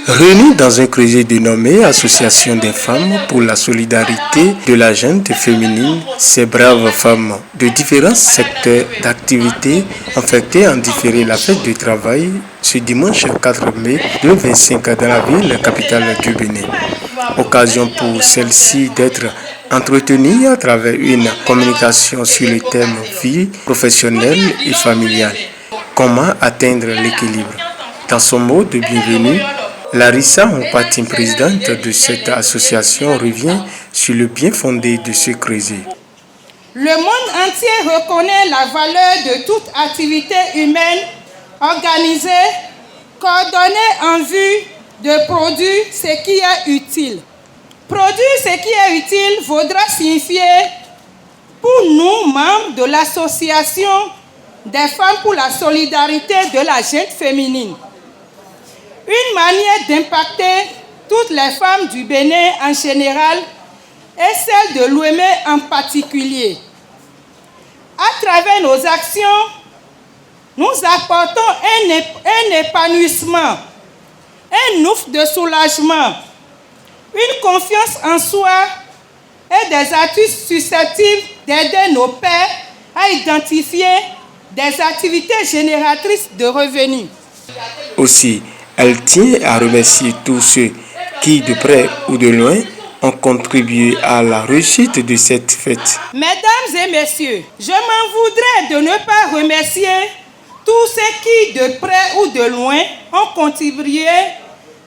Réunis dans un creuset dénommé Association des femmes pour la solidarité de la gente féminine, ces braves femmes de différents secteurs d'activité ont fêté en différé la fête du travail ce dimanche 4 mai 2025 dans la ville capitale du Bénin. Occasion pour celle-ci d'être entretenue à travers une communication sur le thème vie professionnelle et familiale. Comment atteindre l'équilibre? Dans son mot de bienvenue, Larissa Mpati, présidente de cette association, revient sur le bien fondé de ce creuset. Le monde entier reconnaît la valeur de toute activité humaine organisée, coordonnée en vue de produire ce qui est utile. Produire ce qui est utile vaudra signifier, pour nous, membres de l'association des femmes pour la solidarité de la gente féminine, une manière d'impacter toutes les femmes du Bénin en général et celles de l'Ouémé en particulier. À travers nos actions, nous apportons un épanouissement, un ouf de soulagement, une confiance en soi et des atouts susceptibles d'aider nos pairs à identifier des activités génératrices de revenus. Aussi, elle tient à remercier tous ceux qui, de près ou de loin, ont contribué à la réussite de cette fête. Mesdames et messieurs, je m'en voudrais de ne pas remercier tous ceux qui, de près ou de loin, ont contribué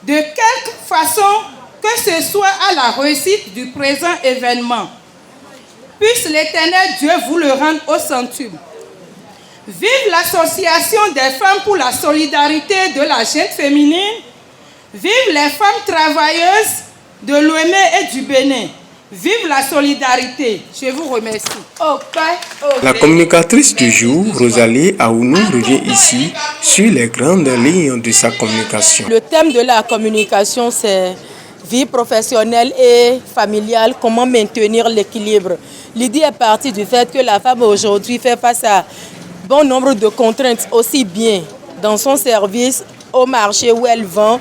de quelque façon que ce soit à la réussite du présent événement. Puisse l'Éternel Dieu vous le rendre au centuple. Vive l'association des femmes pour la solidarité de la gente féminine. Vive les femmes travailleuses de l'Ouémé et du Bénin. Vive la solidarité. Je vous remercie. La communicatrice du jour, Rosalie Aounou, revient ici sur les grandes lignes de sa communication. Le thème de la communication, c'est vie professionnelle et familiale, comment maintenir l'équilibre. L'idée est partie du fait que la femme aujourd'hui fait face à bon nombre de contraintes, aussi bien dans son service, au marché où elle vend,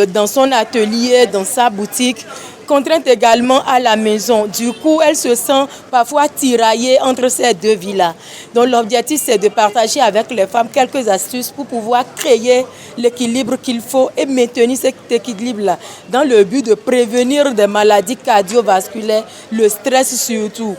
dans son atelier, dans sa boutique, contraintes également à la maison. Du coup, elle se sent parfois tiraillée entre ces deux vies-là. Donc l'objectif, c'est de partager avec les femmes quelques astuces pour pouvoir créer l'équilibre qu'il faut et maintenir cet équilibre-là dans le but de prévenir des maladies cardiovasculaires, le stress surtout.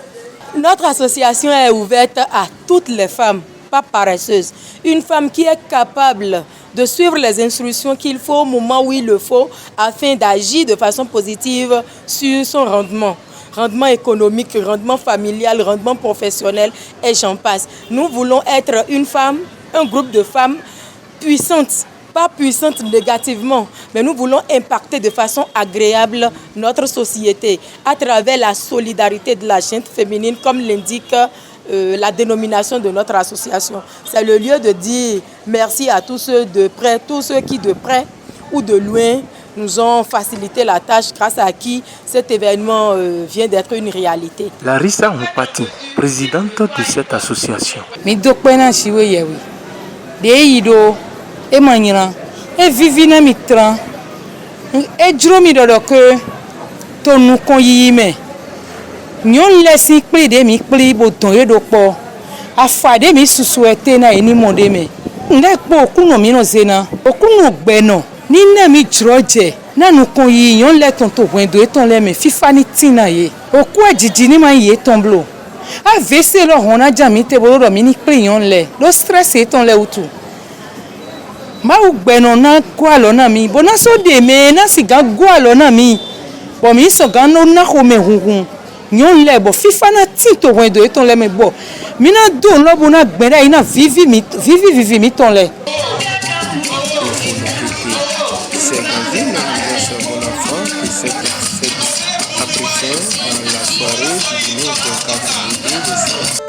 Notre association est ouverte à toutes les femmes, pas paresseuses. Une femme qui est capable de suivre les instructions qu'il faut au moment où il le faut afin d'agir de façon positive sur son rendement. Rendement économique, rendement familial, rendement professionnel et j'en passe. Nous voulons être une femme, un groupe de femmes puissantes. Pas puissantes négativement, mais nous voulons impacter de façon agréable notre société à travers la solidarité de la gente féminine, comme l'indique la dénomination de notre association. C'est le lieu de dire merci à tous ceux de près, tous ceux qui de près ou de loin nous ont facilité la tâche, grâce à qui cet événement vient d'être une réalité. Larissa Mpati, présidente de cette association. E manyira e vivi na mitran e dromi dodo ke to nu kon yi me nyon lesin pli de mi pli boton e do po afade mi susuete na eni monde me nde po okuno mi no zena okuno gbeno ni na mi droje na nu kon yi nyon le ton to wendo e ton le me fifa ni tina ye oku ejiji ni ma ye ton blo a vese lo hona jami te bo do mi ni pli nyon le lo stress e ton le utu ma u gbeno na kwa lona mi bona so de me na siga gwa lona mi bo mi so ga no na ko me hunhun nyon le bo fifa na tinto wendo e ton le me bo mi na do lo bo na gbera ina vivi mi ton le. C'est en ville de bon enfant que cette fête a pris fin dans la soirée du dîner au 4 juillet.